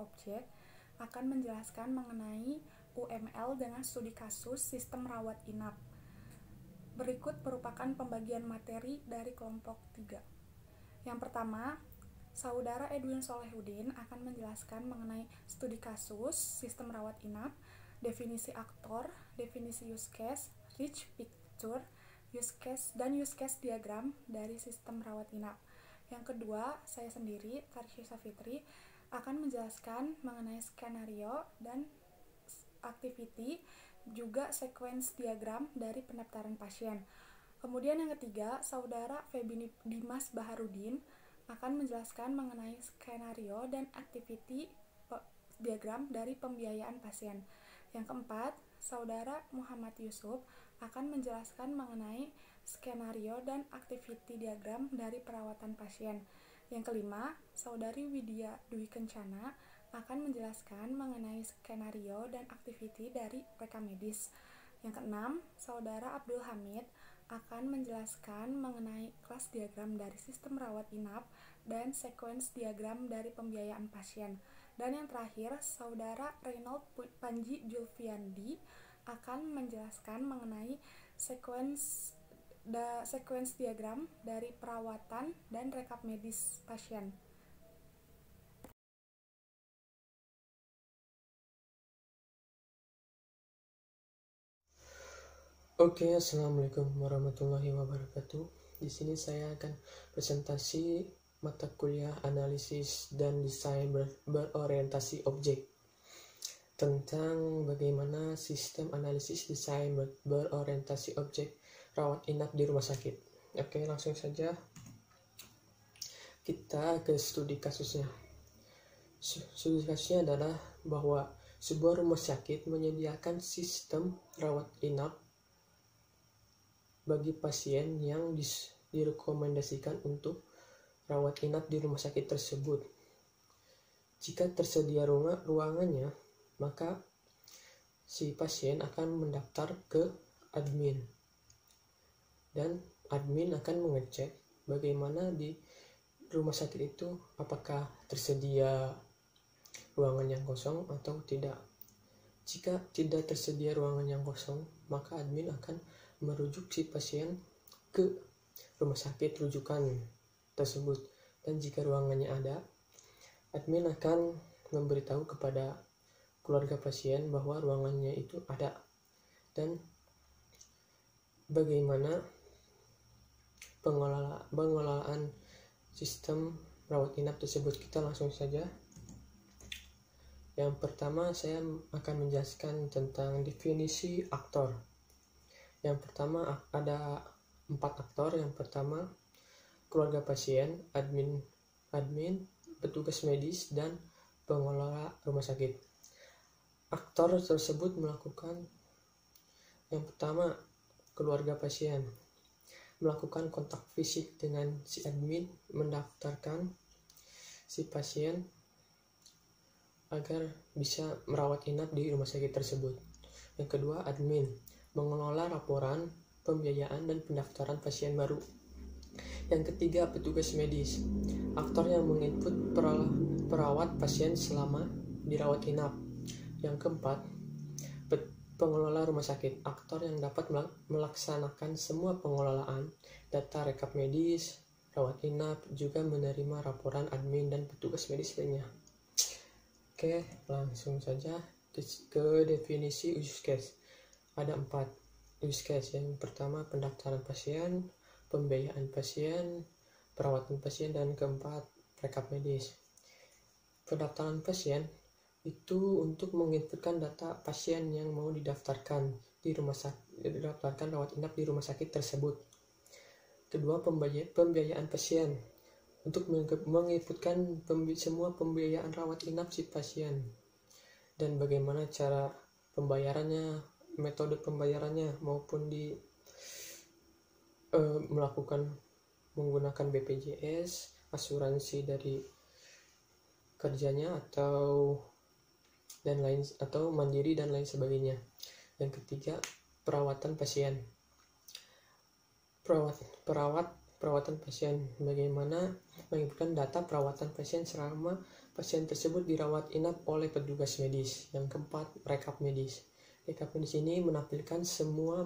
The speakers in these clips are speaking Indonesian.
objek akan menjelaskan mengenai UML dengan studi kasus sistem rawat inap. Berikut merupakan pembagian materi dari kelompok 3. Yang pertama, Saudara Edwin Solehudin akan menjelaskan mengenai studi kasus sistem rawat inap, definisi aktor, definisi use case, rich picture, use case, dan use case diagram dari sistem rawat inap. Yang kedua, saya sendiri, Tarshiza Fitri, akan menjelaskan mengenai skenario dan activity, juga sequence diagram dari pendaftaran pasien. Kemudian yang ketiga, Saudara Feby Dimas Baharudin akan menjelaskan mengenai skenario dan activity diagram dari pembiayaan pasien. Yang keempat, Saudara Muhammad Yusuf akan menjelaskan mengenai skenario dan activity diagram dari perawatan pasien. Yang kelima, Saudari Widya Dwi Kencana akan menjelaskan mengenai skenario dan activity dari rekam medis. Yang keenam, Saudara Abdul Hamid akan menjelaskan mengenai kelas diagram dari sistem rawat inap dan sequence diagram dari pembiayaan pasien. Dan yang terakhir, Saudara Reynold Panji Julfiandi akan menjelaskan mengenai sequence diagram dari perawatan dan rekap medis pasien. Oke, assalamualaikum warahmatullahi wabarakatuh. Di sini saya akan presentasi mata kuliah analisis dan desain berorientasi objek tentang bagaimana sistem analisis desain berorientasi objek rawat inap di rumah sakit. Oke, langsung saja kita ke studi kasusnya. Studi kasusnya adalah bahwa sebuah rumah sakit menyediakan sistem rawat inap bagi pasien yang direkomendasikan untuk rawat inap di rumah sakit tersebut. Jika tersedia ruangannya, maka si pasien akan mendaftar ke admin. Dan admin akan mengecek bagaimana di rumah sakit itu apakah tersedia ruangan yang kosong atau tidak. Jika tidak tersedia ruangan yang kosong, maka admin akan merujuk si pasien ke rumah sakit rujukan tersebut. Dan jika ruangannya ada, admin akan memberitahu kepada keluarga pasien bahwa ruangannya itu ada dan bagaimana pengelolaan sistem rawat inap tersebut. Kita langsung saja. Yang pertama, saya akan menjelaskan tentang definisi aktor. Yang pertama ada 4 aktor. Yang pertama, keluarga pasien, admin, petugas medis, dan pengelola rumah sakit. Aktor tersebut melakukan, yang pertama, keluarga pasien melakukan kontak fisik dengan si admin, mendaftarkan si pasien agar bisa merawat inap di rumah sakit tersebut. Yang kedua, admin mengelola laporan, pembiayaan, dan pendaftaran pasien baru. Yang ketiga, petugas medis, aktor yang menginput perawat pasien selama dirawat inap. Yang keempat, pengelola rumah sakit, aktor yang dapat melaksanakan semua pengelolaan data rekap medis, rawat inap, juga menerima laporan admin dan petugas medis lainnya. Oke, langsung saja ke definisi use case. Ada 4 use case. Yang pertama, pendaftaran pasien, pembiayaan pasien, perawatan pasien, dan keempat, rekap medis. Pendaftaran pasien itu untuk menginputkan data pasien yang mau didaftarkan di rumah sakit, didaftarkan rawat inap di rumah sakit tersebut. Kedua, pembiayaan pasien untuk menginputkan semua pembiayaan rawat inap si pasien dan bagaimana cara pembayarannya, metode pembayarannya, maupun melakukan menggunakan BPJS, asuransi dari kerjanya atau mandiri dan lain sebagainya. Yang ketiga, perawatan pasien. Perawat perawatan pasien. Bagaimana menginputkan data perawatan pasien selama pasien tersebut dirawat inap oleh petugas medis. Yang keempat, rekap medis. Rekap medis ini menampilkan semua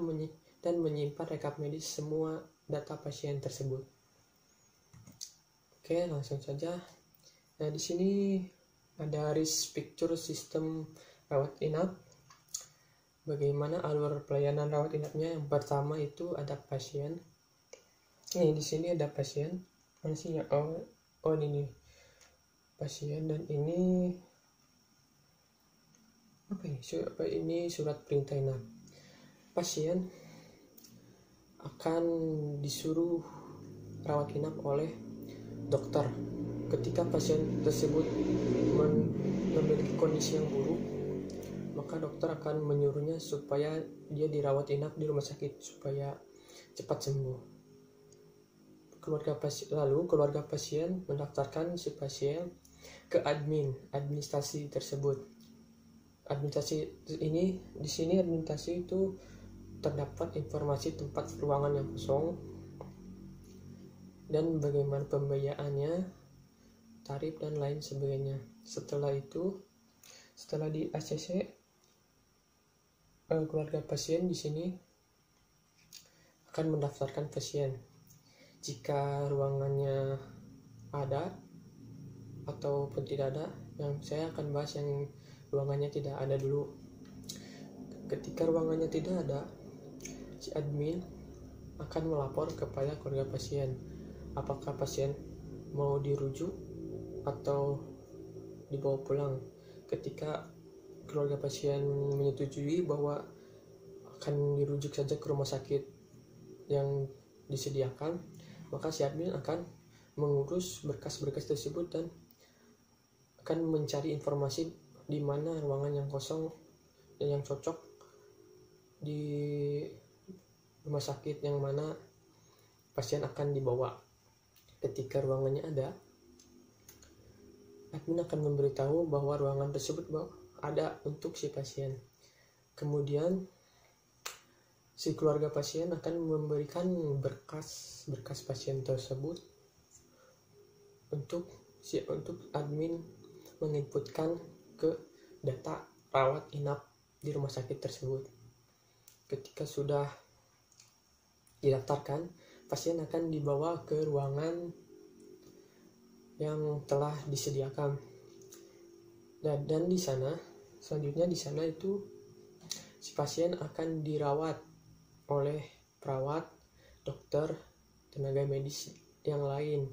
dan menyimpan rekap medis semua data pasien tersebut. Oke, langsung saja. Nah, di sini ada risk picture sistem rawat inap. Bagaimana alur pelayanan rawat inapnya? Yang pertama itu ada pasien. Di sini ada pasien. Mana sih ya? Oh ini pasien, dan ini apa ini? Ini surat perintah inap. Pasien akan disuruh rawat inap oleh dokter. Ketika pasien tersebut memiliki kondisi yang buruk, maka dokter akan menyuruhnya supaya dia dirawat inap di rumah sakit supaya cepat sembuh. Keluarga pasien mendaftarkan si pasien ke administrasi tersebut. Administrasi ini, di sini administrasi itu terdapat informasi tempat ruangan yang kosong dan bagaimana pembiayaannya, tarif dan lain sebagainya. Setelah di ACC, keluarga pasien di sini akan mendaftarkan pasien. Jika ruangannya ada ataupun tidak ada, yang saya akan bahas yang ruangannya tidak ada dulu. Ketika ruangannya tidak ada, si admin akan melapor kepada keluarga pasien apakah pasien mau dirujuk atau dibawa pulang. Ketika keluarga pasien menyetujui bahwa akan dirujuk saja ke rumah sakit yang disediakan, maka si admin akan mengurus berkas-berkas tersebut dan akan mencari informasi di mana ruangan yang kosong dan yang cocok di rumah sakit yang mana pasien akan dibawa. Ketika ruangannya ada, admin akan memberitahu bahwa ruangan tersebut ada untuk si pasien. Kemudian si keluarga pasien akan memberikan berkas pasien tersebut untuk admin menginputkan ke data rawat inap di rumah sakit tersebut. Ketika sudah didaftarkan, pasien akan dibawa ke ruangan yang telah disediakan. Dan di sana, selanjutnya di sana itu si pasien akan dirawat oleh perawat, dokter, tenaga medis yang lain.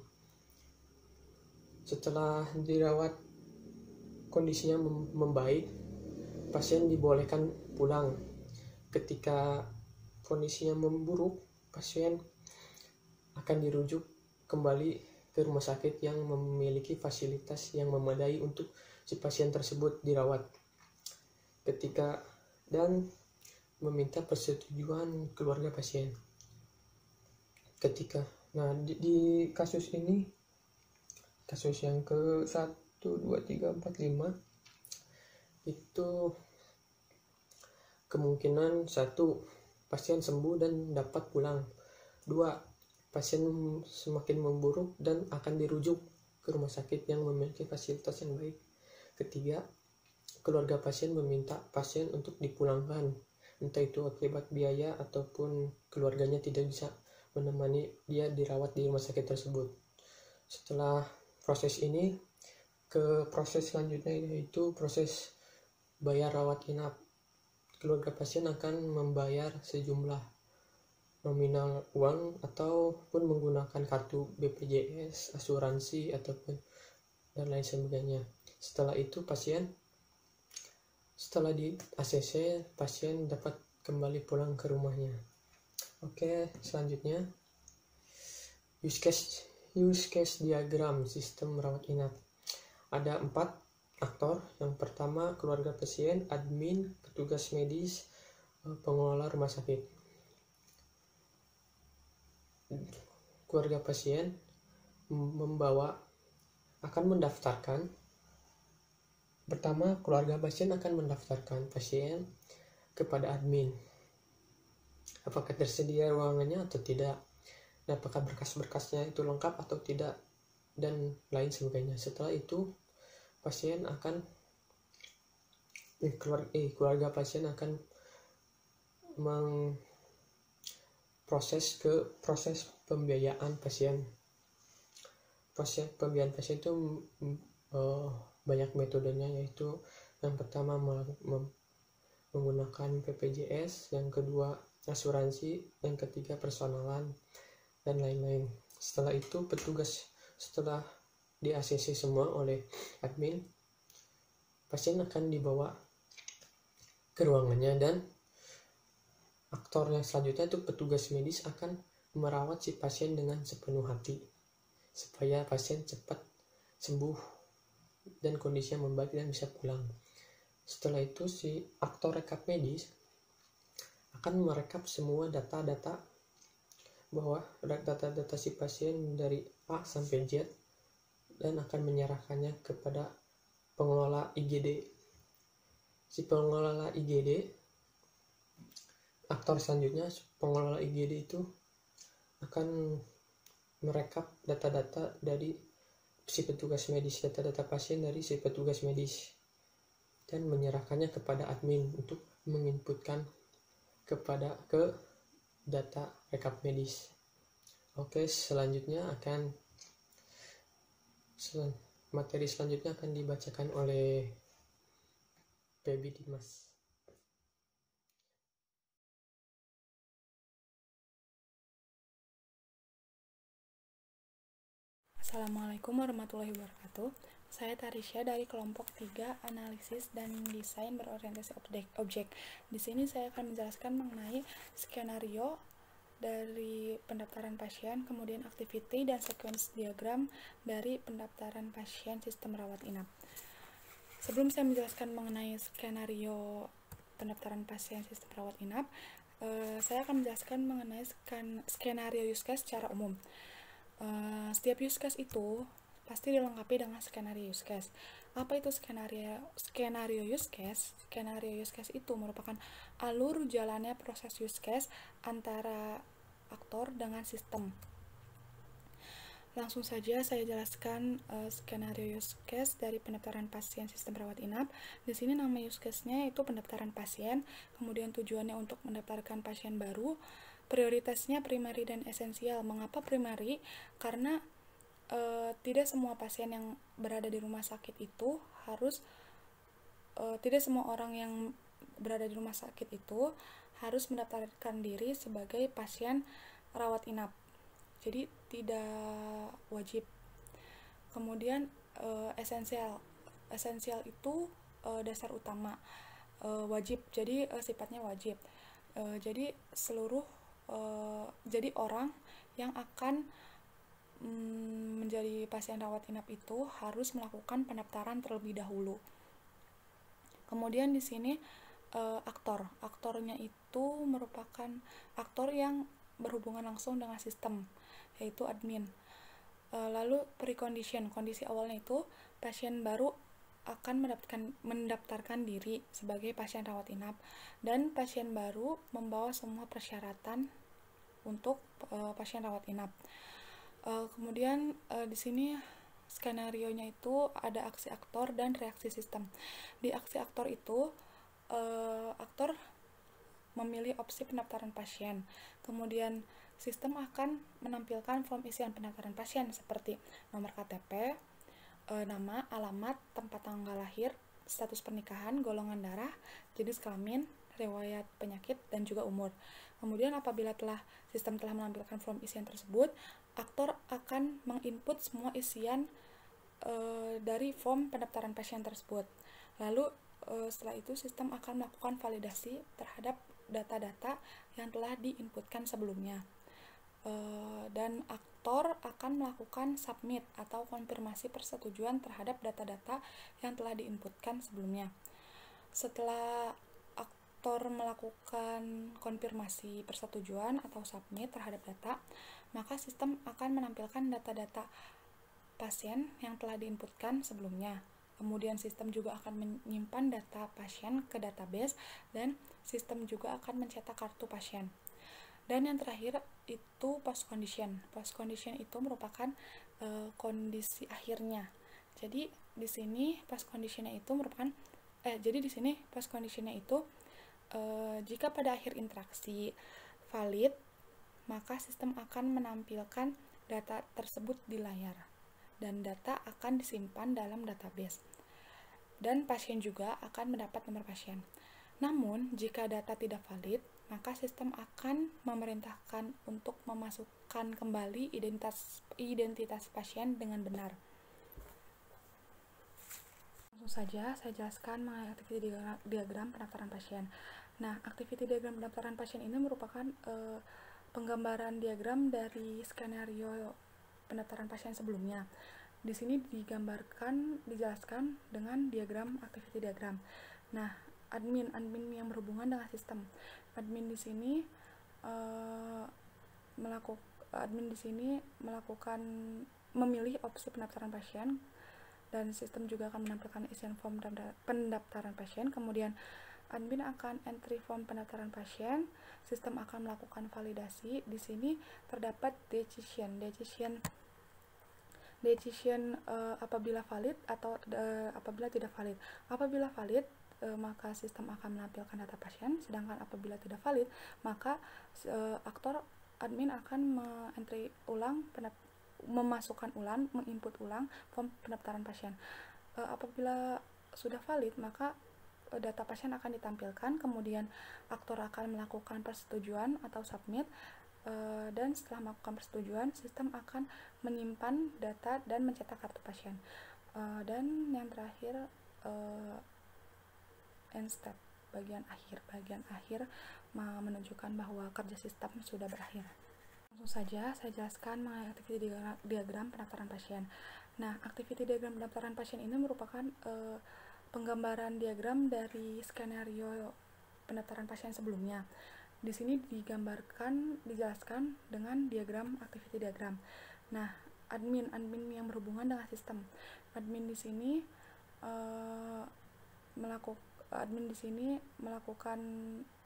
Setelah dirawat kondisinya membaik, pasien dibolehkan pulang. Ketika kondisinya memburuk, pasien akan dirujuk kembali ke rumah sakit yang memiliki fasilitas yang memadai untuk si pasien tersebut dirawat. Dan meminta persetujuan keluarga pasien. Di kasus ini, kasus yang ke 1, 2, 3, 4, 5 itu kemungkinan 1, pasien sembuh dan dapat pulang. 2, pasien semakin memburuk dan akan dirujuk ke rumah sakit yang memiliki fasilitas yang baik. 3, keluarga pasien meminta pasien untuk dipulangkan, entah itu akibat biaya ataupun keluarganya tidak bisa menemani dia dirawat di rumah sakit tersebut. Setelah proses ini, ke proses selanjutnya yaitu proses bayar rawat inap. Keluarga pasien akan membayar sejumlah nominal uang ataupun menggunakan kartu BPJS, asuransi ataupun dan lain sebagainya. Setelah itu setelah di ACC, pasien dapat kembali pulang ke rumahnya. Oke, selanjutnya use case diagram sistem rawat inap. Ada 4 aktor. Yang pertama, keluarga pasien, admin, petugas medis, pengelola rumah sakit. Keluarga pasien akan mendaftarkan. Pertama, keluarga pasien akan mendaftarkan pasien kepada admin apakah tersedia ruangannya atau tidak. apakah berkas-berkasnya itu lengkap atau tidak, dan lain sebagainya. Setelah itu pasien akan keluarga pasien akan proses pembiayaan pasien. Proses pembiayaan pasien itu banyak metodenya, yaitu yang pertama menggunakan BPJS, yang kedua asuransi, yang ketiga personalan, dan lain-lain. Setelah itu setelah di ACC semua oleh admin, pasien akan dibawa ke ruangannya, dan aktor yang selanjutnya itu petugas medis akan merawat si pasien dengan sepenuh hati supaya pasien cepat sembuh dan kondisinya membaik dan bisa pulang. Setelah itu si aktor rekap medis akan merekap semua data-data si pasien dari A sampai Z dan akan menyerahkannya kepada pengelola IGD. Si pengelola IGD, aktor selanjutnya, pengelola IGD itu akan merekap data-data dari si petugas medis, data-data pasien dari si petugas medis, dan menyerahkannya kepada admin untuk menginputkan ke data rekap medis. Oke, materi selanjutnya akan dibacakan oleh Baby Dimas. Assalamualaikum warahmatullahi wabarakatuh. Saya Tarisha dari kelompok 3 Analisis dan Desain Berorientasi Objek. Di sini saya akan menjelaskan mengenai skenario dari pendaftaran pasien, kemudian activity dan sequence diagram dari pendaftaran pasien sistem rawat inap. Sebelum saya menjelaskan mengenai skenario pendaftaran pasien sistem rawat inap, saya akan menjelaskan mengenai skenario use case secara umum. Setiap use case itu pasti dilengkapi dengan skenario use case. Apa itu skenario use case? Skenario use case itu merupakan alur jalannya proses use case antara aktor dengan sistem. Langsung saja saya jelaskan skenario use case dari pendaftaran pasien sistem rawat inap. Di sini nama use case-nya itu pendaftaran pasien, kemudian tujuannya untuk mendaftarkan pasien baru, prioritasnya primary dan esensial. Mengapa primary? Karena tidak semua pasien yang berada di rumah sakit itu tidak semua orang yang berada di rumah sakit itu harus mendaftarkan diri sebagai pasien rawat inap. Jadi tidak wajib. Kemudian esensial itu dasar utama, wajib. Jadi sifatnya wajib. Jadi jadi orang yang akan menjadi pasien rawat inap itu harus melakukan pendaftaran terlebih dahulu. Kemudian di sini aktornya itu merupakan aktor yang berhubungan langsung dengan sistem, yaitu admin. Lalu precondition, kondisi awalnya itu pasien baru akan mendaftarkan diri sebagai pasien rawat inap, dan pasien baru membawa semua persyaratan untuk pasien rawat inap. Kemudian di sini skenarionya itu ada aksi aktor dan reaksi sistem. Di aksi aktor itu aktor memilih opsi pendaftaran pasien. Kemudian sistem akan menampilkan form isian pendaftaran pasien seperti nomor KTP, nama, alamat, tempat tanggal lahir, status pernikahan, golongan darah, jenis kelamin, riwayat penyakit, dan juga umur. Kemudian apabila sistem telah menampilkan form isian tersebut, aktor akan menginput semua isian dari form pendaftaran pasien tersebut. Lalu setelah itu sistem akan melakukan validasi terhadap data-data yang telah diinputkan sebelumnya. Dan aktor akan melakukan submit atau konfirmasi persetujuan terhadap data-data yang telah diinputkan sebelumnya. Setelah aktor melakukan konfirmasi persetujuan atau submit terhadap data, maka sistem akan menampilkan data-data pasien yang telah diinputkan sebelumnya. Kemudian sistem juga akan menyimpan data pasien ke database, dan sistem juga akan mencetak kartu pasien. Dan yang terakhir itu post condition. Post condition itu merupakan kondisi akhirnya. Jadi di sini post conditionnya itu merupakan jika pada akhir interaksi valid, maka sistem akan menampilkan data tersebut di layar dan data akan disimpan dalam database. Dan pasien juga akan mendapat nomor pasien. Namun, jika data tidak valid, maka sistem akan memerintahkan untuk memasukkan kembali identitas pasien dengan benar. Langsung saja saya jelaskan mengenai activity diagram pendaftaran pasien. Nah, activity diagram pendaftaran pasien ini merupakan penggambaran diagram dari skenario pendaftaran pasien sebelumnya. Di sini dijelaskan dengan diagram activity diagram. Nah, admin yang berhubungan dengan sistem. Admin di sini memilih opsi pendaftaran pasien, dan sistem juga akan menampilkan isian form pendaftaran pasien. Kemudian admin akan entry form pendaftaran pasien, sistem akan melakukan validasi. Di sini terdapat decision apabila valid atau apabila tidak valid. Apabila valid, maka sistem akan menampilkan data pasien, sedangkan apabila tidak valid, maka admin akan menginput ulang form pendaftaran pasien. Apabila sudah valid, maka data pasien akan ditampilkan, kemudian aktor akan melakukan persetujuan atau submit, dan setelah melakukan persetujuan, sistem akan menyimpan data dan mencetak kartu pasien. Dan yang terakhir, end step, bagian akhir menunjukkan bahwa kerja sistem sudah berakhir. Langsung saja saya jelaskan mengenai activity diagram pendaftaran pasien. Nah, activity diagram pendaftaran pasien ini merupakan penggambaran diagram dari skenario pendaftaran pasien sebelumnya. Di sini dijelaskan dengan diagram activity diagram. Nah, admin yang berhubungan dengan sistem. Admin di sini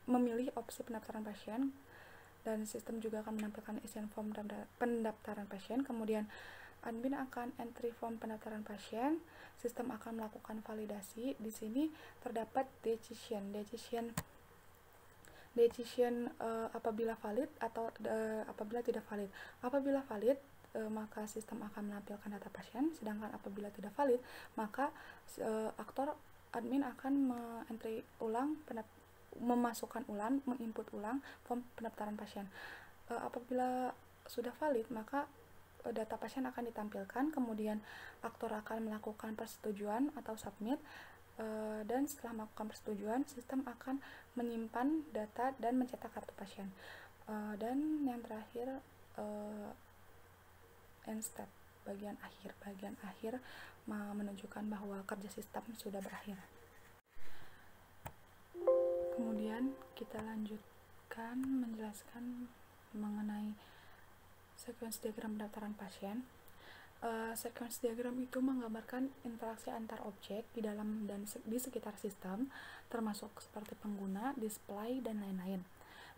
memilih opsi pendaftaran pasien, dan sistem juga akan menampilkan isian form pendaftaran pasien. Kemudian admin akan entry form pendaftaran pasien, sistem akan melakukan validasi. Di sini terdapat decision apabila valid atau apabila tidak valid. Apabila valid, maka sistem akan menampilkan data pasien, sedangkan apabila tidak valid, maka admin akan menginput ulang form pendaftaran pasien. Apabila sudah valid, maka data pasien akan ditampilkan, kemudian aktor akan melakukan persetujuan atau submit, dan setelah melakukan persetujuan, sistem akan menyimpan data dan mencetak kartu pasien. Dan yang terakhir, end step, bagian akhir menunjukkan bahwa kerja sistem sudah berakhir. Kemudian kita lanjutkan menjelaskan mengenai sequence diagram pendaftaran pasien. Sequence diagram itu menggambarkan interaksi antar objek di dalam dan di sekitar sistem, termasuk seperti pengguna, display, dan lain-lain,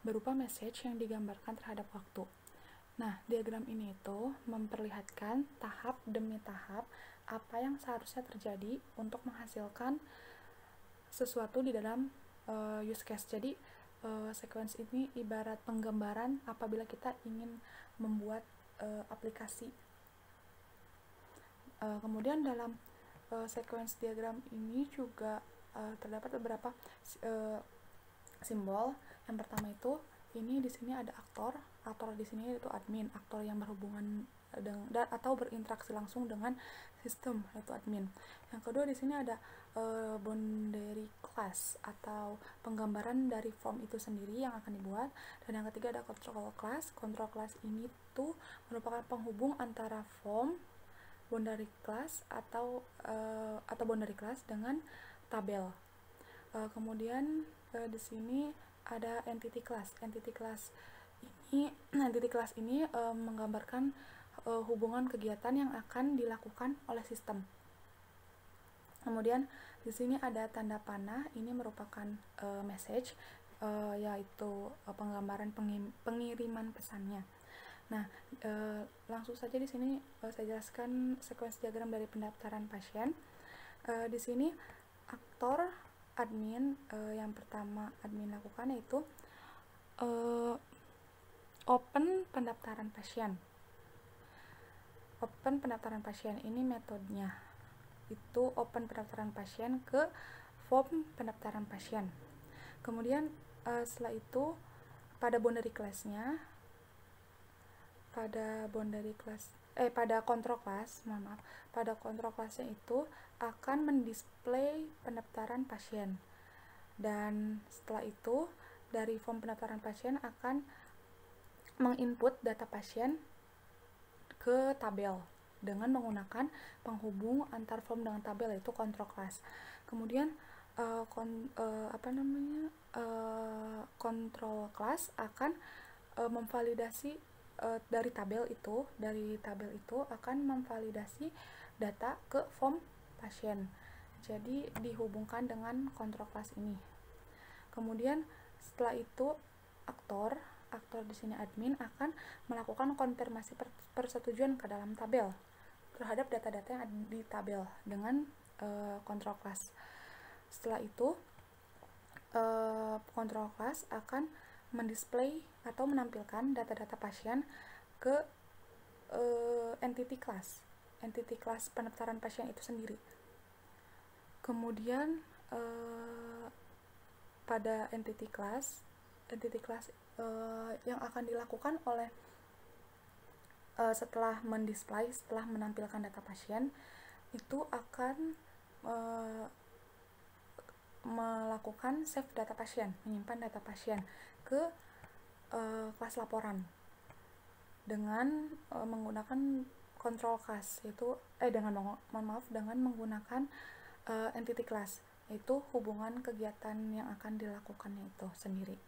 berupa message yang digambarkan terhadap waktu. Nah, diagram ini itu memperlihatkan tahap demi tahap apa yang seharusnya terjadi untuk menghasilkan sesuatu di dalam use case. Jadi sequence ini ibarat penggambaran apabila kita ingin membuat aplikasi. Kemudian dalam sequence diagram ini juga terdapat beberapa simbol. Yang pertama itu di sini ada aktor di sini itu admin, aktor yang berhubungan atau berinteraksi langsung dengan sistem, yaitu admin. Yang kedua di sini ada boundary class atau penggambaran dari form itu sendiri yang akan dibuat. Dan yang ketiga ada control class. Control class ini tuh merupakan penghubung antara form, boundary class atau boundary class dengan tabel. Kemudian di sini ada entity class. Entity class ini menggambarkan hubungan kegiatan yang akan dilakukan oleh sistem. Kemudian di sini ada tanda panah, ini merupakan message yaitu penggambaran pengiriman pesannya. Nah, langsung saja di sini saya jelaskan sequence diagram dari pendaftaran pasien. Di sini aktor admin yang pertama admin lakukan yaitu open pendaftaran pasien. Open pendaftaran pasien ini metodenya itu open pendaftaran pasien ke form pendaftaran pasien. Kemudian setelah itu pada boundary class-nya, pada control class, pada control class-nya itu akan mendisplay pendaftaran pasien. Dan setelah itu dari form pendaftaran pasien akan menginput data pasien ke tabel dengan menggunakan penghubung antar form dengan tabel yaitu control class. Kemudian control class akan memvalidasi dari tabel itu akan memvalidasi data ke form pasien. Jadi dihubungkan dengan control class ini. Kemudian setelah itu aktor di sini admin akan melakukan konfirmasi persetujuan ke dalam tabel terhadap data-data yang ada di tabel dengan control class. Setelah itu control class akan mendisplay atau menampilkan data-data pasien ke entity class pendaftaran pasien itu sendiri. Kemudian pada entity class yang akan dilakukan oleh setelah menampilkan data pasien itu akan melakukan save data pasien, menyimpan data pasien ke kelas laporan dengan menggunakan control class dengan menggunakan entity class, yaitu hubungan kegiatan yang akan dilakukannya itu sendiri.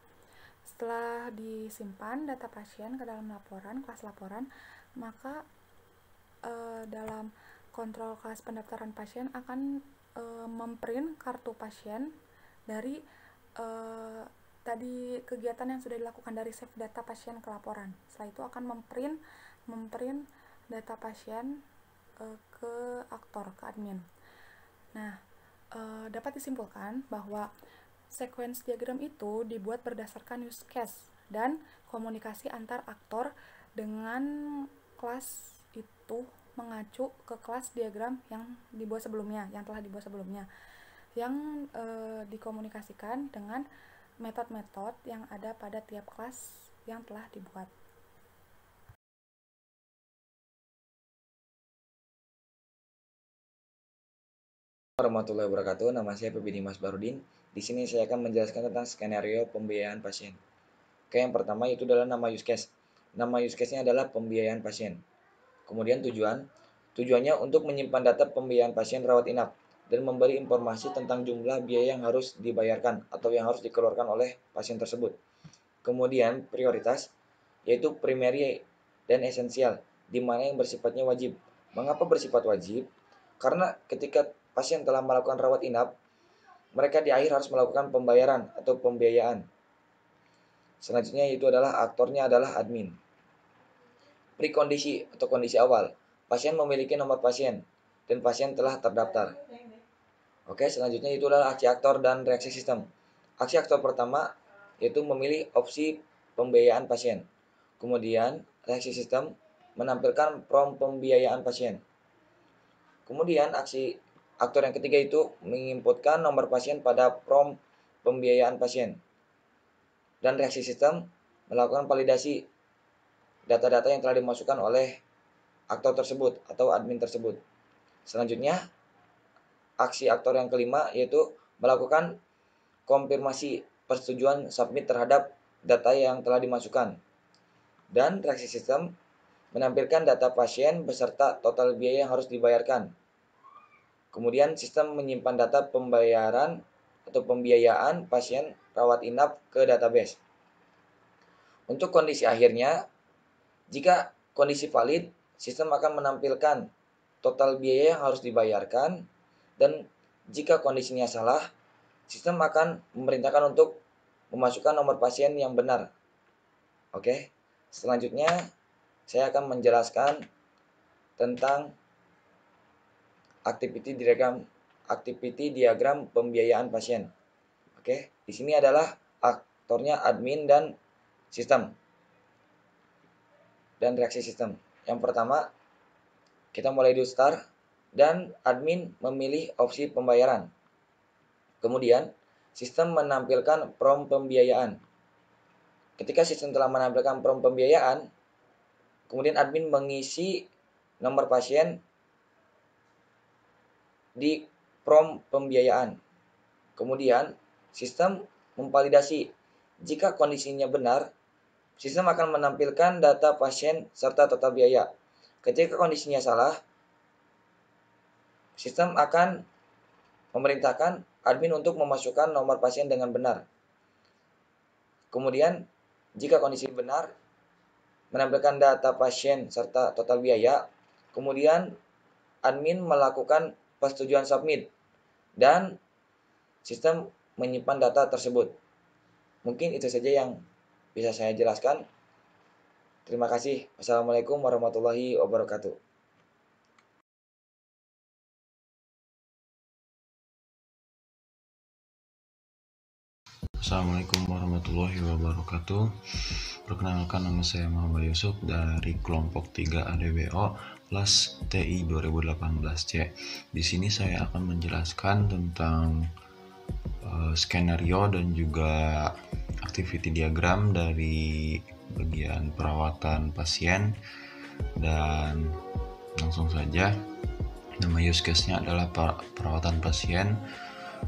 Setelah disimpan data pasien ke dalam kelas laporan, maka dalam control class pendaftaran pasien akan memprint kartu pasien dari tadi kegiatan yang sudah dilakukan dari save data pasien ke laporan. Setelah itu akan memprint data pasien ke aktor, ke admin. Nah, dapat disimpulkan bahwa sequence diagram itu dibuat berdasarkan use case dan komunikasi antar aktor dengan kelas itu mengacu ke kelas diagram yang telah dibuat sebelumnya, yang dikomunikasikan dengan metode-metode yang ada pada tiap kelas yang telah dibuat. Warahmatullahi wabarakatuh. Nama saya Febi Dimas Barudin. Di sini saya akan menjelaskan tentang skenario pembiayaan pasien. Oke, yang pertama itu adalah nama use case. Nama use case-nya adalah pembiayaan pasien. Kemudian tujuannya untuk menyimpan data pembiayaan pasien rawat inap dan memberi informasi tentang jumlah biaya yang harus dibayarkan atau yang harus dikeluarkan oleh pasien tersebut. Kemudian prioritas yaitu primary dan esensial, di mana yang bersifatnya wajib. Mengapa bersifat wajib? Karena ketika pasien telah melakukan rawat inap, mereka di akhir harus melakukan pembayaran atau pembiayaan. Selanjutnya itu adalah aktornya adalah admin. Prekondisi atau kondisi awal, pasien memiliki nomor pasien dan pasien telah terdaftar. Oke, selanjutnya itu adalah aksi aktor dan reaksi sistem. Aksi aktor pertama yaitu memilih opsi pembiayaan pasien. Kemudian reaksi sistem menampilkan prom pembiayaan pasien. Kemudian aksi aktor yang ketiga itu menginputkan nomor pasien pada prom pembiayaan pasien. Dan reaksi sistem melakukan validasi data-data yang telah dimasukkan oleh aktor tersebut atau admin tersebut. Selanjutnya, aksi aktor yang kelima yaitu melakukan konfirmasi persetujuan submit terhadap data yang telah dimasukkan. Dan reaksi sistem menampilkan data pasien beserta total biaya yang harus dibayarkan. Kemudian sistem menyimpan data pembayaran atau pembiayaan pasien rawat inap ke database. Untuk kondisi akhirnya, jika kondisi valid, sistem akan menampilkan total biaya yang harus dibayarkan, dan jika kondisinya salah, sistem akan memerintahkan untuk memasukkan nomor pasien yang benar. Oke, selanjutnya saya akan menjelaskan tentang activity diagram pembiayaan pasien. Oke, di sini adalah aktornya admin dan sistem dan reaksi sistem. Yang pertama, kita mulai dulu start dan admin memilih opsi pembayaran. Kemudian, sistem menampilkan prompt pembiayaan. Ketika sistem telah menampilkan prompt pembiayaan, kemudian admin mengisi nomor pasien di prompt pembiayaan. Kemudian, sistem memvalidasi. Jika kondisinya benar, sistem akan menampilkan data pasien serta total biaya. Ketika kondisinya salah, sistem akan memerintahkan admin untuk memasukkan nomor pasien dengan benar. Kemudian, jika kondisi benar, menampilkan data pasien serta total biaya, kemudian admin melakukan persetujuan submit dan sistem menyimpan data tersebut. Mungkin itu saja yang bisa saya jelaskan. Terima kasih. Wassalamualaikum warahmatullahi wabarakatuh. Assalamualaikum warahmatullahi wabarakatuh. Perkenalkan, nama saya Muhammad Yusuf dari kelompok 3 ADBO kelas TI 2018C. Di sini saya akan menjelaskan tentang skenario dan juga activity diagram dari bagian perawatan pasien, dan langsung saja. Nama use case-nya adalah perawatan pasien.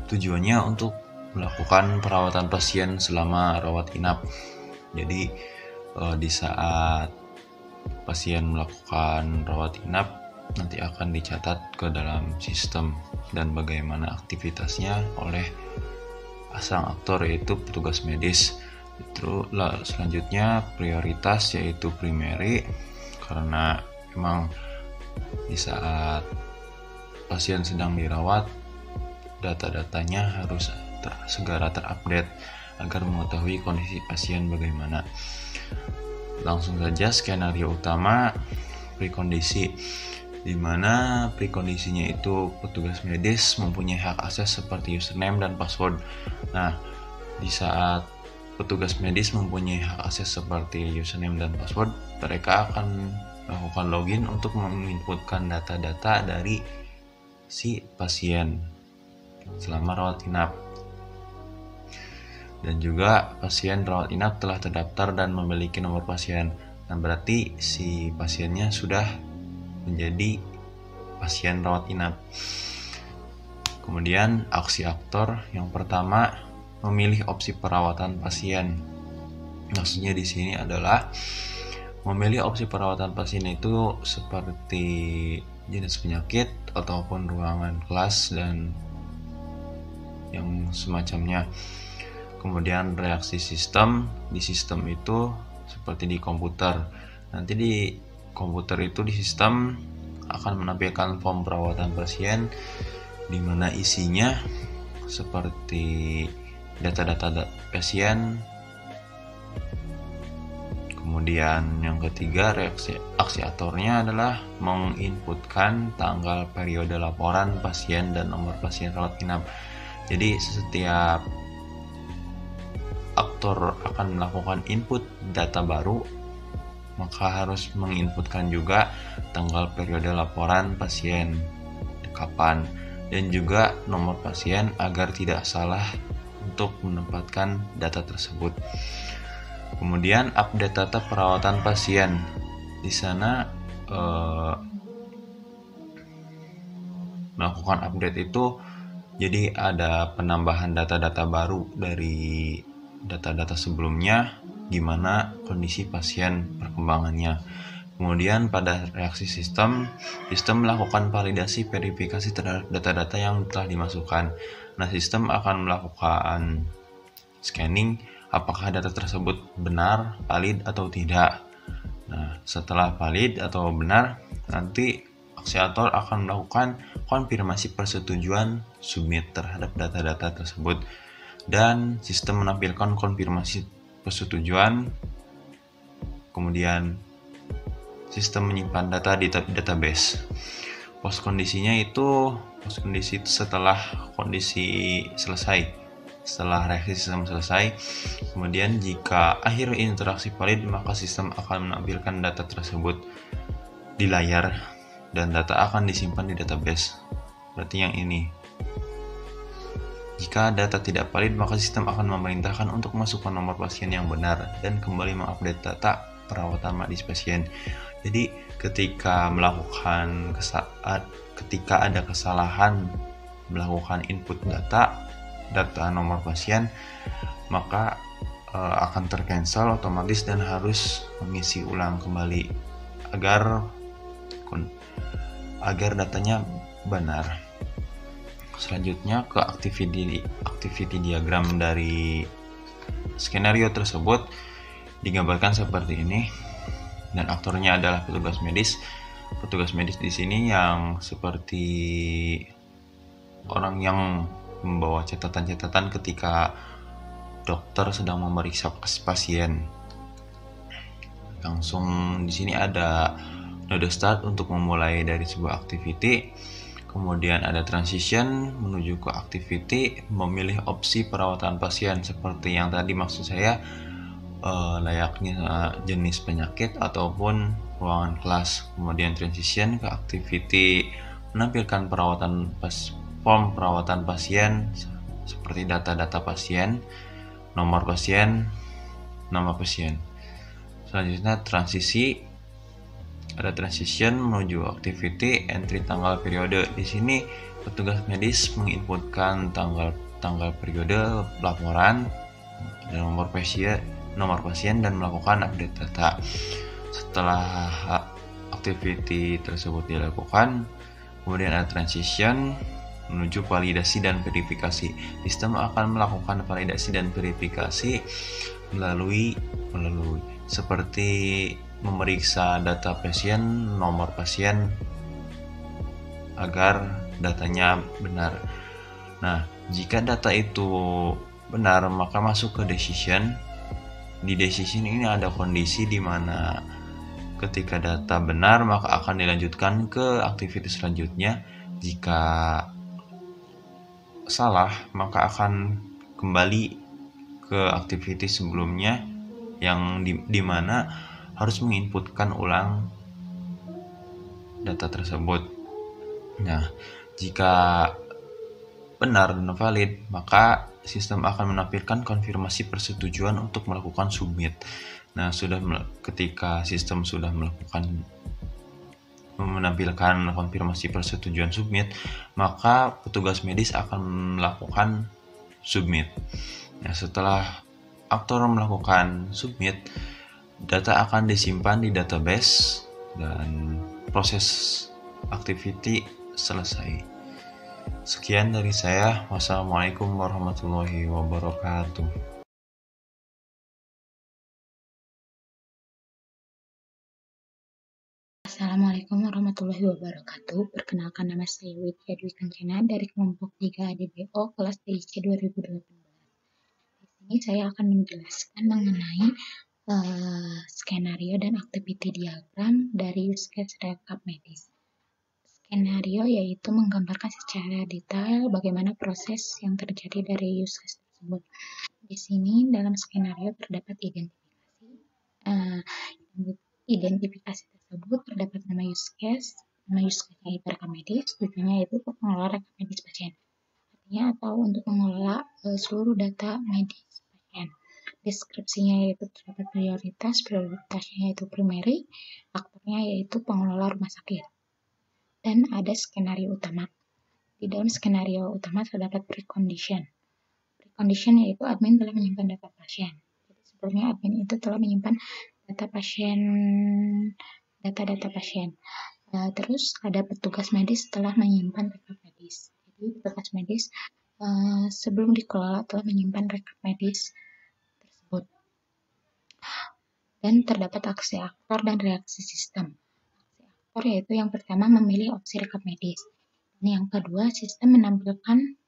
Tujuannya untuk melakukan perawatan pasien selama rawat inap. Jadi di saat pasien melakukan rawat inap, nanti akan dicatat ke dalam sistem dan bagaimana aktivitasnya oleh sang aktor, yaitu petugas medis. Itu selanjutnya prioritas yaitu primary, karena memang di saat pasien sedang dirawat, data-datanya harus segera terupdate agar mengetahui kondisi pasien bagaimana. Langsung saja, skenario utama prekondisi, di mana prekondisinya itu petugas medis mempunyai hak akses seperti username dan password. Nah, di saat petugas medis mempunyai hak akses seperti username dan password, mereka akan melakukan login untuk menginputkan data-data dari si pasien selama rawat inap. Dan juga pasien rawat inap telah terdaftar dan memiliki nomor pasien. Nah, berarti si pasiennya sudah menjadi pasien rawat inap. Kemudian aksi aktor yang pertama, memilih opsi perawatan pasien. Maksudnya di sini adalah memilih opsi perawatan pasien itu seperti jenis penyakit ataupun ruangan kelas dan yang semacamnya. Kemudian reaksi sistem, di sistem itu seperti di komputer. Nanti di komputer itu di sistem akan menampilkan form perawatan pasien, di mana isinya seperti data-data pasien. Kemudian yang ketiga, reaksi aktornya adalah menginputkan tanggal periode laporan pasien dan nomor pasien rawat inap. Jadi setiap aktor akan melakukan input data baru, maka harus menginputkan juga tanggal periode laporan pasien kapan dan juga nomor pasien agar tidak salah untuk menempatkan data tersebut. Kemudian update data perawatan pasien. Di sana melakukan update itu, jadi ada penambahan data-data baru dari data-data sebelumnya, gimana kondisi pasien perkembangannya. Kemudian pada reaksi sistem melakukan validasi verifikasi terhadap data-data yang telah dimasukkan. Nah, sistem akan melakukan scanning apakah data tersebut benar, valid atau tidak. Nah, setelah valid atau benar, nanti aktor akan melakukan konfirmasi persetujuan submit terhadap data-data tersebut. dan sistem menampilkan konfirmasi persetujuan, kemudian sistem menyimpan data di database. Post kondisi itu setelah kondisi selesai, setelah reaksi sistem selesai. Kemudian jika akhir interaksi valid, maka sistem akan menampilkan data tersebut di layar dan data akan disimpan di database. Berarti yang ini. Jika data tidak valid, maka sistem akan memerintahkan untuk masukkan nomor pasien yang benar dan kembali mengupdate data perawatan medis pasien. Jadi ketika ada kesalahan melakukan input data nomor pasien, maka akan tercancel otomatis dan harus mengisi ulang kembali agar datanya benar. Selanjutnya ke activity diagram dari skenario tersebut digambarkan seperti ini, dan aktornya adalah petugas medis. Petugas medis di sini yang seperti orang yang membawa catatan-catatan ketika dokter sedang memeriksa pasien. Langsung di sini ada node start untuk memulai dari sebuah activity. Kemudian ada transition menuju ke activity, memilih opsi perawatan pasien seperti yang tadi maksud saya, layaknya jenis penyakit ataupun ruangan kelas. Kemudian transition ke activity menampilkan form perawatan pasien seperti data-data pasien, nomor pasien, nama pasien. Selanjutnya transisi, ada transition menuju activity entry tanggal periode. Di sini petugas medis menginputkan tanggal periode laporan dan nomor pasien dan melakukan update data. Setelah activity tersebut dilakukan, kemudian ada transition menuju validasi dan verifikasi. Sistem akan melakukan validasi dan verifikasi melalui seperti memeriksa data pasien, nomor pasien agar datanya benar. Nah, jika data itu benar, maka masuk ke decision. Di decision ini ada kondisi di mana ketika data benar, maka akan dilanjutkan ke aktivitas selanjutnya. Jika salah, maka akan kembali ke aktivitas sebelumnya yang di mana harus menginputkan ulang data tersebut. Nah, jika benar dan valid, maka sistem akan menampilkan konfirmasi persetujuan untuk melakukan submit. Nah, ketika sistem sudah menampilkan konfirmasi persetujuan submit, maka petugas medis akan melakukan submit. Nah, setelah aktor melakukan submit, data akan disimpan di database dan proses activity selesai. Sekian dari saya. Wassalamualaikum warahmatullahi wabarakatuh. Assalamualaikum warahmatullahi wabarakatuh. Perkenalkan, nama saya Widya Dwi Kancana dari kelompok 3 ADBO kelas TIC 2018. Di sini saya akan menjelaskan mengenai skenario dan activity diagram dari use case rekap medis. Skenario yaitu menggambarkan secara detail bagaimana proses yang terjadi dari use case tersebut. Di sini dalam skenario terdapat identifikasi tersebut, terdapat nama use case-nya itu rekap medis, tujuannya itu untuk mengelola rekap medis pasien. Artinya atau untuk mengelola seluruh data medis pasien. Deskripsinya yaitu terdapat prioritasnya yaitu primary, aktornya yaitu pengelola rumah sakit. Dan ada skenario utama. Di dalam skenario utama terdapat precondition. Precondition yaitu admin telah menyimpan data pasien. Jadi sebelumnya admin itu telah menyimpan data pasien. Terus ada petugas medis telah menyimpan rekap medis. Jadi petugas medis sebelum dikelola telah menyimpan rekap medis tersebut. Dan terdapat aksi aktor dan reaksi sistem. Aktor yaitu yang pertama memilih opsi rekap medis. Dan yang kedua sistem menampilkan,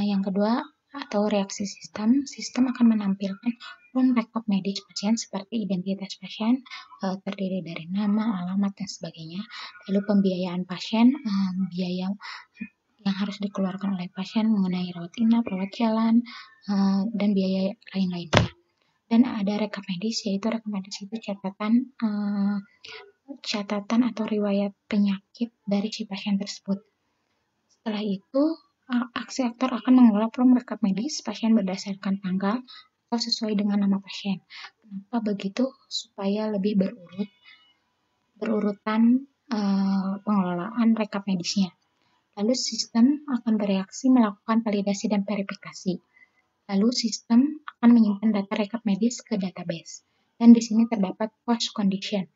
yang kedua atau reaksi sistem, sistem akan menampilkan form rekap medis pasien seperti identitas pasien, terdiri dari nama, alamat, dan sebagainya. Lalu pembiayaan pasien, biaya yang harus dikeluarkan oleh pasien mengenai rawat inap, rawat jalan, dan biaya lain-lainnya. Dan ada rekap medis, yaitu rekap medis itu catatan atau riwayat penyakit dari si pasien tersebut. Setelah itu, aksi aktor akan mengelola form rekap medis pasien berdasarkan tanggal atau sesuai dengan nama pasien. Kenapa begitu? Supaya lebih berurutan pengelolaan rekap medisnya. Lalu sistem akan bereaksi melakukan validasi dan verifikasi. Lalu sistem akan menyimpan data rekap medis ke database. Dan di sini terdapat post condition.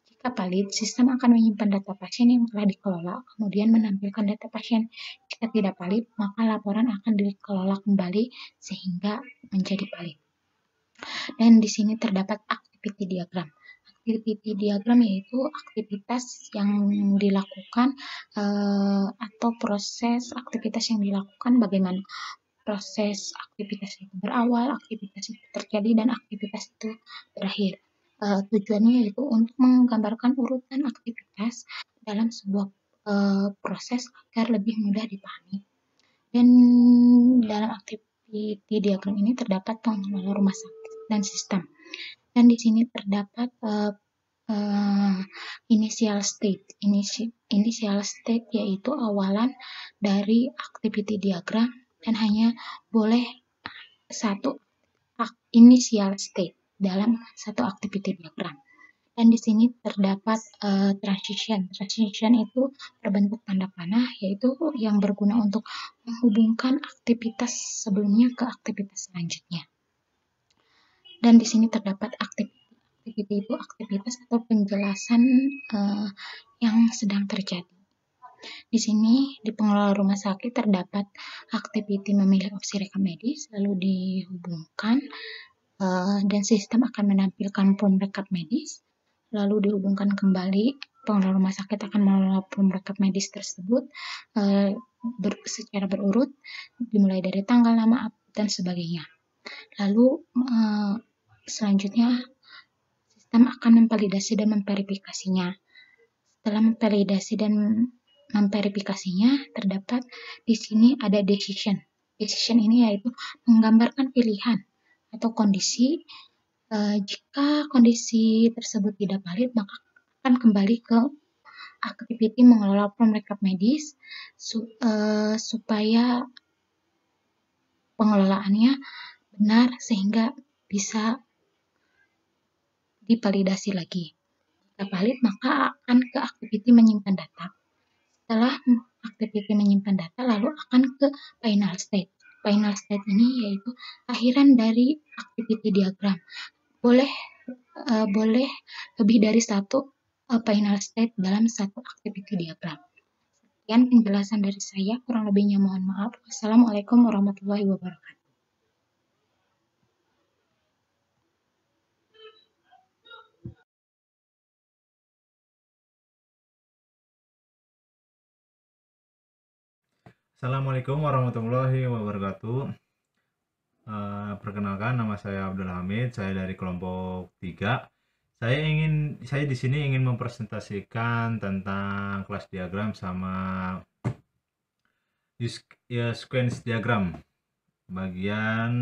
Jika valid, sistem akan menyimpan data pasien yang telah dikelola, kemudian menampilkan data pasien. Jika tidak valid, maka laporan akan dikelola kembali sehingga menjadi valid. Dan di sini terdapat activity diagram. Activity diagram yaitu aktivitas yang dilakukan atau proses aktivitas yang dilakukan, bagaimana proses aktivitas itu berawal, aktivitas itu terjadi, dan aktivitas itu berakhir. Tujuannya yaitu untuk menggambarkan urutan aktivitas dalam sebuah proses agar lebih mudah dipahami. Dan dalam activity diagram ini terdapat pengelola rumah sakit dan sistem. Dan di sini terdapat initial state. Initial state yaitu awalan dari activity diagram dan hanya boleh satu initial state dalam satu activity diagram. Dan di sini terdapat transition. Transition itu berbentuk tanda panah, yaitu yang berguna untuk menghubungkan aktivitas sebelumnya ke aktivitas selanjutnya. Dan di sini terdapat activity itu aktivitas atau penjelasan yang sedang terjadi. Di sini di pengelola rumah sakit terdapat activity memilih opsi rekap medis, lalu dihubungkan dan sistem akan menampilkan form rekap medis, lalu dihubungkan kembali. Pengelola rumah sakit akan mengelola form rekap medis tersebut secara berurut, dimulai dari tanggal, nama, dan sebagainya. Lalu selanjutnya sistem akan memvalidasi dan memverifikasinya. Setelah memvalidasi dan memverifikasinya, terdapat di sini ada decision. Decision ini yaitu menggambarkan pilihan atau kondisi. Jika kondisi tersebut tidak valid, maka akan kembali ke activity mengelola form rekap medis supaya pengelolaannya benar sehingga bisa divalidasi lagi. Jika valid, maka akan ke activity menyimpan data. Setelah activity menyimpan data, lalu akan ke final state. Final state ini yaitu akhiran dari activity diagram. Boleh lebih dari satu final state dalam satu activity diagram. Sekian penjelasan dari saya, kurang lebihnya mohon maaf. Wassalamualaikum warahmatullahi wabarakatuh. Assalamualaikum warahmatullahi wabarakatuh. Perkenalkan, nama saya Abdul Hamid, saya dari kelompok 3. Saya di sini ingin mempresentasikan tentang kelas diagram sama sequence diagram. Bagian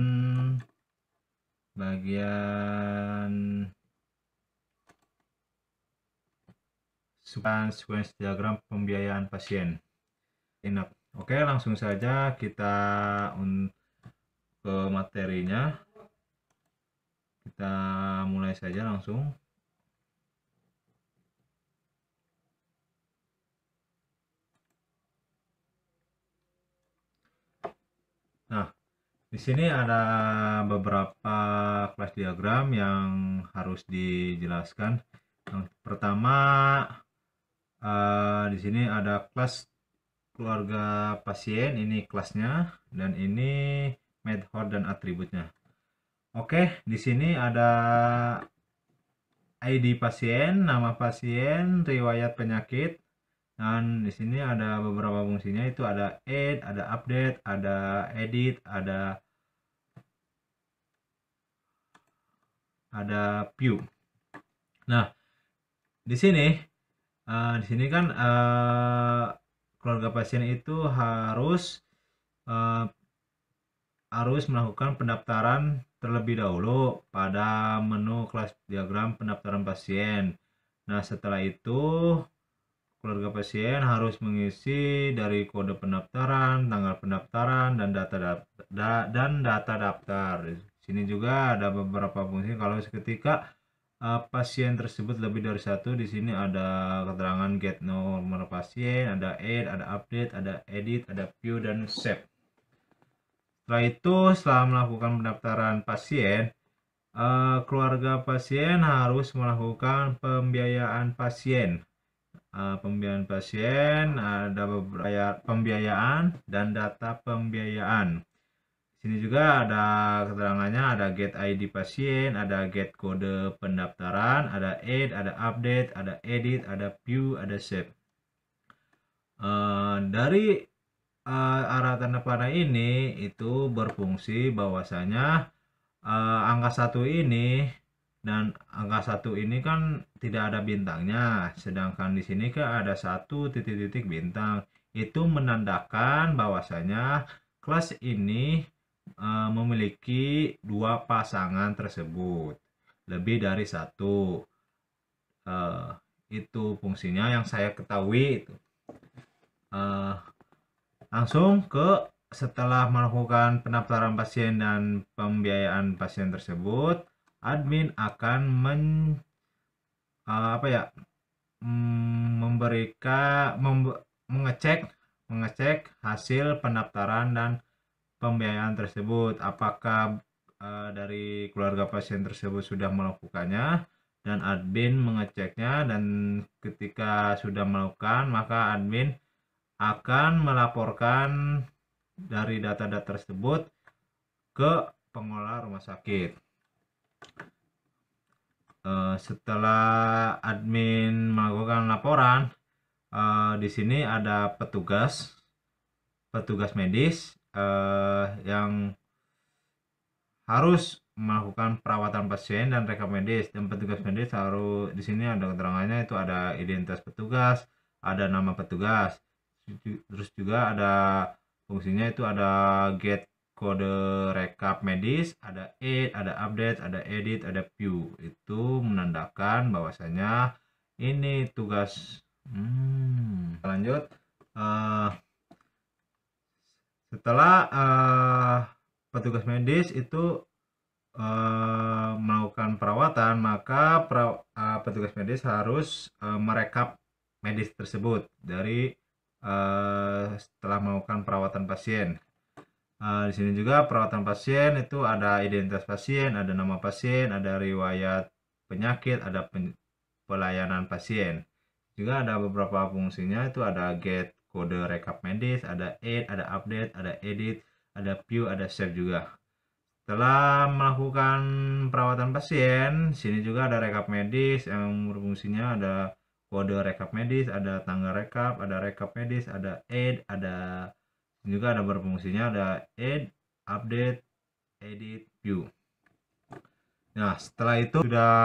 sequence diagram pembiayaan pasien. Oke, langsung saja kita ke materinya. Kita mulai saja langsung. Nah, di sini ada beberapa kelas diagram yang harus dijelaskan. Yang pertama, di sini ada kelas keluarga pasien, ini kelasnya, dan ini method dan atributnya. Oke, di sini ada ID pasien, nama pasien, riwayat penyakit, dan di sini ada beberapa fungsinya, itu ada add, ada update, ada edit, ada ada view. Nah, di sini kan keluarga pasien itu harus melakukan pendaftaran terlebih dahulu pada menu kelas diagram pendaftaran pasien. Nah, setelah itu keluarga pasien harus mengisi dari kode pendaftaran, tanggal pendaftaran, dan data daftar. Di sini juga ada beberapa fungsi kalau ketika pasien tersebut lebih dari satu. Di sini ada keterangan get nomor pasien, ada add, ada update, ada edit, ada view, dan save. Setelah itu, setelah melakukan pendaftaran pasien, keluarga pasien harus melakukan pembiayaan pasien. Pembiayaan pasien ada beberapa pembiayaan dan data pembiayaan. Sini juga ada keterangannya, ada get ID pasien, ada get kode pendaftaran, ada add, ada update, ada edit, ada view, ada save. Dari arah tanda panah ini itu berfungsi bahwasanya angka 1 ini dan angka 1 ini kan tidak ada bintangnya, sedangkan di sini kan ada 1 titik-titik bintang. Itu menandakan bahwasanya kelas ini memiliki 2 pasangan tersebut, lebih dari 1. Itu fungsinya yang saya ketahui itu. Langsung ke setelah melakukan pendaftaran pasien dan pembiayaan pasien tersebut, admin akan mengecek hasil pendaftaran dan pembiayaan tersebut, apakah dari keluarga pasien tersebut sudah melakukannya, dan admin mengeceknya, dan ketika sudah melakukan maka admin akan melaporkan dari data-data tersebut ke pengelola rumah sakit. Setelah admin melakukan laporan, di sini ada petugas medis yang harus melakukan perawatan pasien dan rekap medis, dan petugas medis harus, di sini ada keterangannya, itu ada identitas petugas, ada nama petugas, terus juga ada fungsinya, itu ada get kode rekap medis, ada add, ada update, ada edit, ada view. Itu menandakan bahwasanya ini tugas. Lanjut. Setelah petugas medis itu melakukan perawatan, maka petugas medis harus merekap medis tersebut dari setelah melakukan perawatan pasien. Di sini juga perawatan pasien itu ada identitas pasien, ada nama pasien, ada riwayat penyakit, ada pelayanan pasien. Juga ada beberapa fungsinya, itu ada get kode rekap medis, ada add, ada update, ada edit, ada view, ada save juga. Setelah melakukan perawatan pasien, sini juga ada rekap medis yang berfungsinya ada kode rekap medis, ada tanggal rekap, ada rekap medis, ada add, ada juga ada berfungsinya ada add, update, edit, view. Nah, setelah itu sudah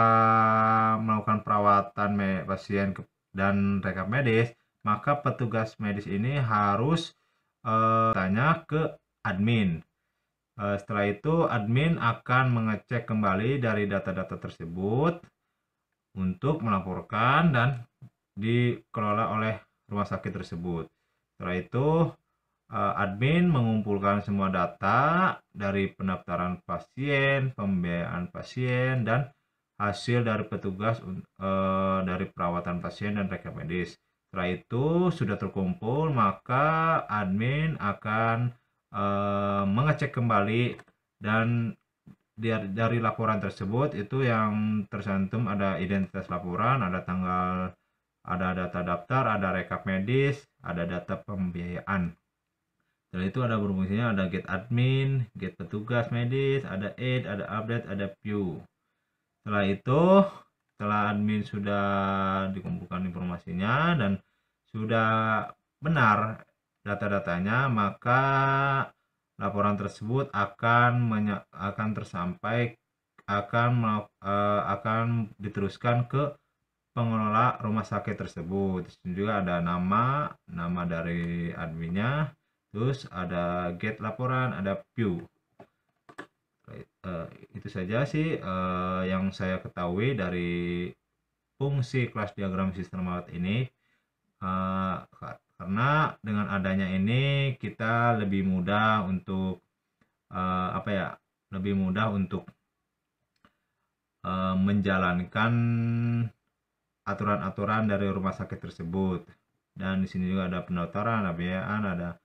melakukan perawatan pasien dan rekap medis, maka petugas medis ini harus tanya ke admin. Setelah itu admin akan mengecek kembali dari data-data tersebut untuk melaporkan dan dikelola oleh rumah sakit tersebut. Setelah itu admin mengumpulkan semua data dari pendaftaran pasien, pembiayaan pasien, dan hasil dari petugas dari perawatan pasien dan rekap medis. Setelah itu sudah terkumpul, maka admin akan mengecek kembali, dan dari laporan tersebut itu yang tercantum ada identitas laporan, ada tanggal, ada data daftar, ada rekap medis, ada data pembiayaan. Setelah itu ada berfungsinya ada get admin, get petugas medis, ada add, ada update, ada view. Setelah itu, setelah admin sudah dikumpulkan informasinya dan sudah benar data-datanya, maka laporan tersebut akan tersampai akan diteruskan ke pengelola rumah sakit tersebut. Di sini juga ada nama dari adminnya, terus ada get laporan, ada view. Itu saja sih yang saya ketahui dari fungsi kelas diagram sistem rawat ini. Karena dengan adanya ini kita lebih mudah untuk menjalankan aturan-aturan dari rumah sakit tersebut. Dan di sini juga ada pendaftaran, ada pembiayaan, ada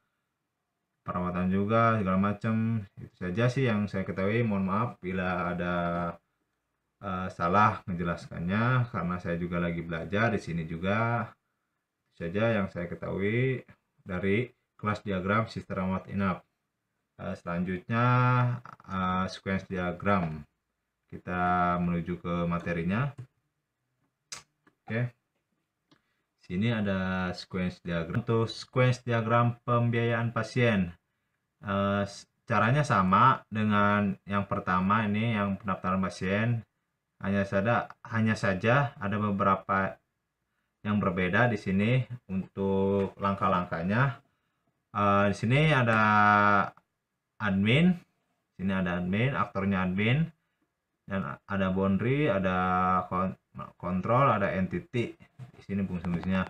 perawatan juga segala macam. Itu saja sih yang saya ketahui. Mohon maaf bila ada salah menjelaskannya karena saya juga lagi belajar di sini juga. Itu saja yang saya ketahui dari kelas diagram sistem rawat inap. Selanjutnya sequence diagram. Kita menuju ke materinya. Oke. Sini ada sequence diagram. Untuk sequence diagram pembiayaan pasien, caranya sama dengan yang pertama ini, yang pendaftaran pasien. Hanya saja ada beberapa yang berbeda di sini untuk langkah-langkahnya. Di sini ada admin, aktornya admin, dan ada boundary, ada kontrol, ada entity. Di sini fungsi-fungsinya.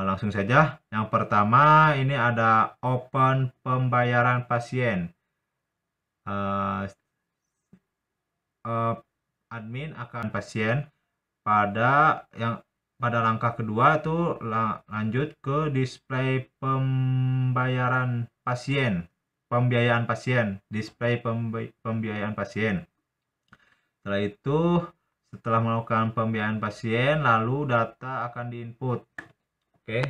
Langsung saja. Yang pertama ini ada open pembayaran pasien. Admin akan pasien pada langkah kedua itu lanjut ke display pembayaran pasien, display pembiayaan pasien. Setelah itu, setelah melakukan pembiayaan pasien, lalu data akan diinput. Oke.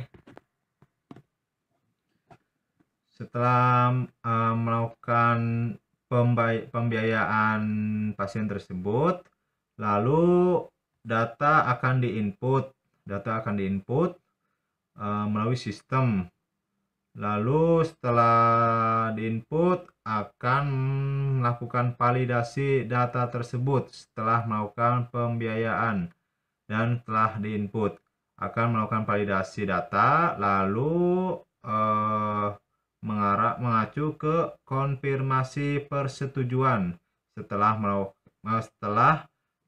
Setelah melakukan pembiayaan pasien tersebut, lalu data akan diinput. Melalui sistem. Lalu setelah diinput akan melakukan validasi data tersebut setelah melakukan pembiayaan, dan setelah diinput akan melakukan validasi data, lalu mengacu ke konfirmasi persetujuan setelah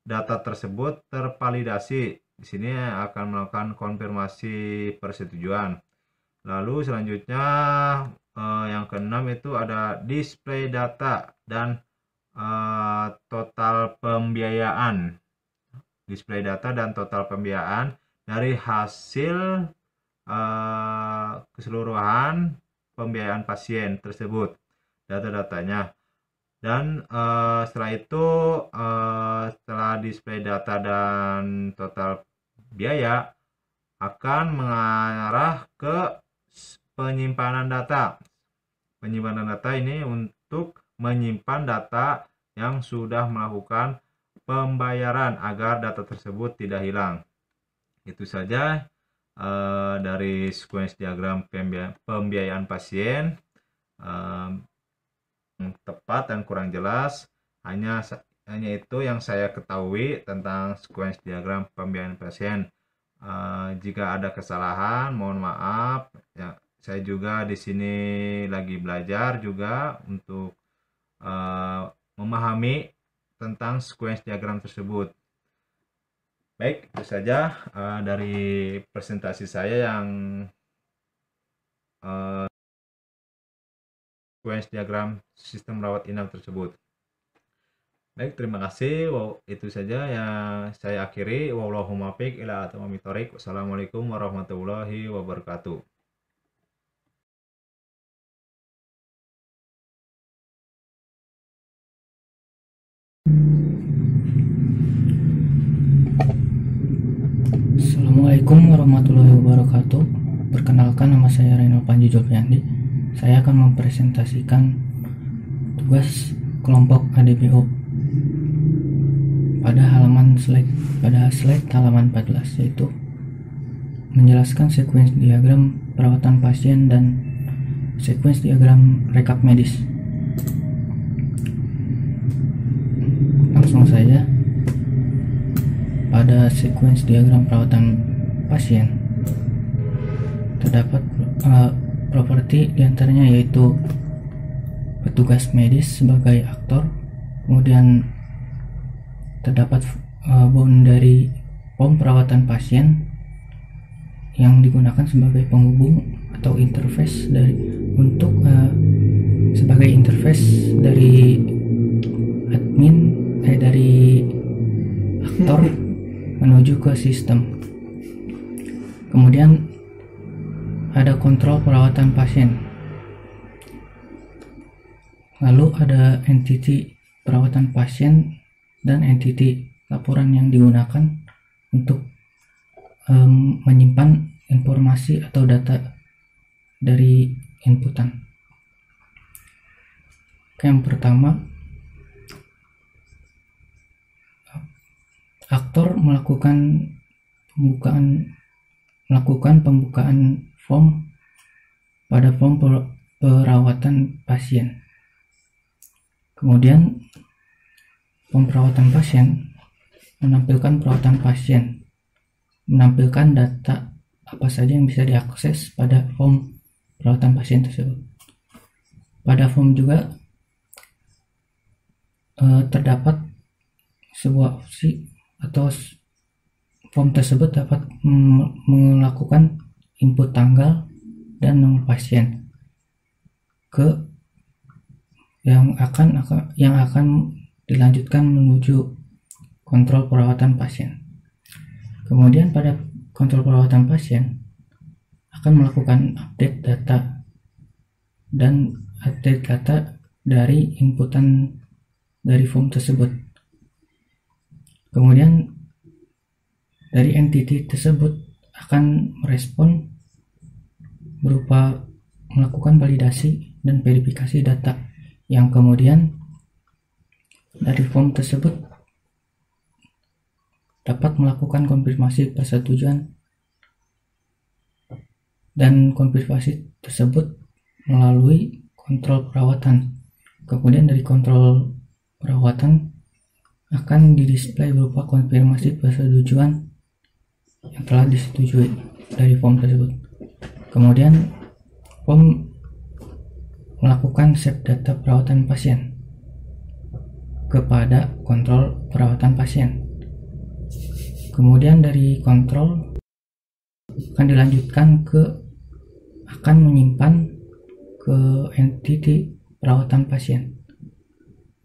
data tersebut tervalidasi. Di sini akan melakukan konfirmasi persetujuan. Lalu selanjutnya yang keenam itu ada display data dan total pembiayaan. Display data dan total pembiayaan dari hasil keseluruhan pembiayaan pasien tersebut, data-datanya. Dan setelah itu, setelah display data dan total biaya, akan mengarah ke penyimpanan data. Penyimpanan data ini untuk menyimpan data yang sudah melakukan pembayaran agar data tersebut tidak hilang. Itu saja dari sequence diagram pembiayaan pasien. Tepat dan kurang jelas, hanya itu yang saya ketahui tentang sequence diagram pembiayaan pasien. Jika ada kesalahan, mohon maaf ya. Saya juga di sini lagi belajar juga untuk memahami tentang sequence diagram tersebut. Baik, itu saja dari presentasi saya yang sequence diagram sistem rawat inap tersebut. Baik, terima kasih. Itu saja yang saya akhiri. Wallahu muwaffiq ila aqwamit thoriq. Wassalamualaikum warahmatullahi wabarakatuh. Assalamualaikum warahmatullahi wabarakatuh. Perkenalkan, nama saya Reynol Panji Julfiandi. Saya akan mempresentasikan tugas kelompok ADBO pada slide halaman 14, yaitu menjelaskan sequence diagram perawatan pasien dan sequence diagram rekap medis. Langsung saya pada sequence diagram perawatan pasien terdapat properti diantaranya yaitu petugas medis sebagai aktor, kemudian terdapat boundary form perawatan pasien yang digunakan sebagai penghubung atau interface sebagai interface dari admin dari aktor menuju ke sistem. Kemudian ada kontrol perawatan pasien, lalu ada entity perawatan pasien dan entity laporan yang digunakan untuk menyimpan informasi atau data dari inputan. Yang pertama, aktor melakukan pembukaan form pada form perawatan pasien. Kemudian form perawatan pasien menampilkan perawatan pasien, menampilkan data apa saja yang bisa diakses pada form perawatan pasien tersebut. Pada form juga terdapat sebuah opsi atau form tersebut dapat melakukan input tanggal dan nomor pasien yang akan dilanjutkan menuju kontrol perawatan pasien. Kemudian pada kontrol perawatan pasien akan melakukan update data dari inputan dari form tersebut. Kemudian dari entity tersebut akan merespon berupa melakukan validasi dan verifikasi data, yang kemudian dari form tersebut dapat melakukan konfirmasi persetujuan, dan konfirmasi tersebut melalui kontrol perawatan. Kemudian dari kontrol perawatan akan didisplay berupa konfirmasi persetujuan yang telah disetujui dari form tersebut. Kemudian form melakukan save data perawatan pasien kepada kontrol perawatan pasien. Kemudian dari kontrol akan dilanjutkan akan menyimpan ke entity perawatan pasien.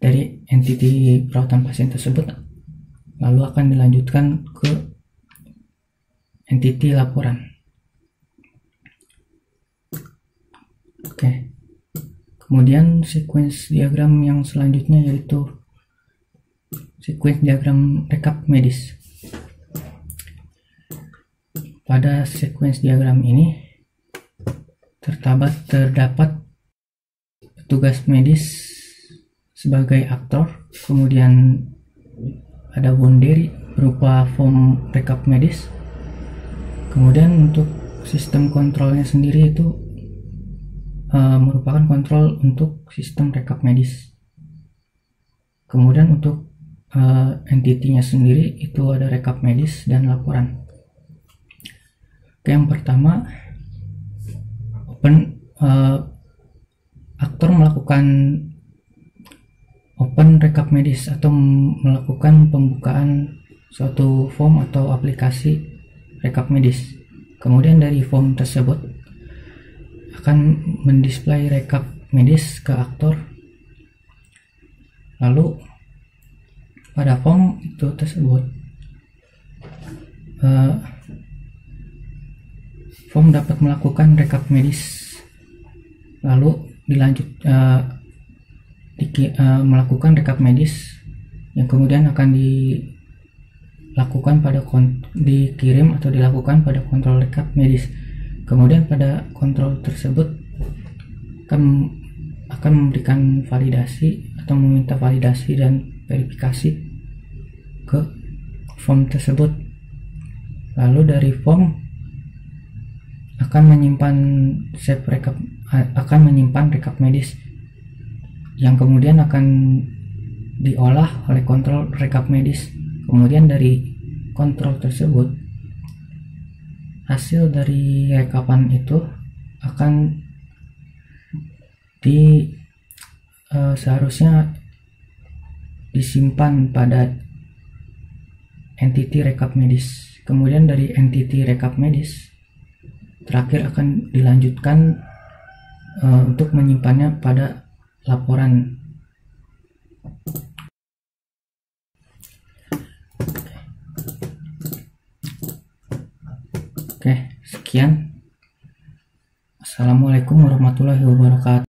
Dari entity perawatan pasien tersebut lalu akan dilanjutkan ke entity laporan. Oke. Kemudian sequence diagram yang selanjutnya yaitu sequence diagram rekap medis. Pada sequence diagram ini terdapat petugas medis sebagai aktor, kemudian ada boundary berupa form rekap medis. Kemudian untuk sistem kontrolnya sendiri itu merupakan kontrol untuk sistem rekap medis. Kemudian untuk entity-nya sendiri itu ada rekap medis dan laporan. Oke, yang pertama, aktor melakukan open rekap medis atau melakukan pembukaan suatu form atau aplikasi rekap medis. Kemudian dari form tersebut akan mendisplay rekap medis ke aktor. Lalu pada form itu tersebut form dapat melakukan rekap medis, lalu melakukan rekap medis yang kemudian akan dikirim atau dilakukan pada kontrol rekap medis. Kemudian pada kontrol tersebut akan memberikan validasi atau meminta validasi dan verifikasi ke form tersebut. Lalu dari form akan menyimpan rekap medis yang kemudian akan diolah oleh kontrol rekap medis. Kemudian dari kontrol tersebut, hasil dari rekapan itu akan seharusnya disimpan pada entity rekap medis. Kemudian dari entity rekap medis terakhir akan dilanjutkan untuk menyimpannya pada laporan. Oke, sekian. Assalamualaikum warahmatullahi wabarakatuh.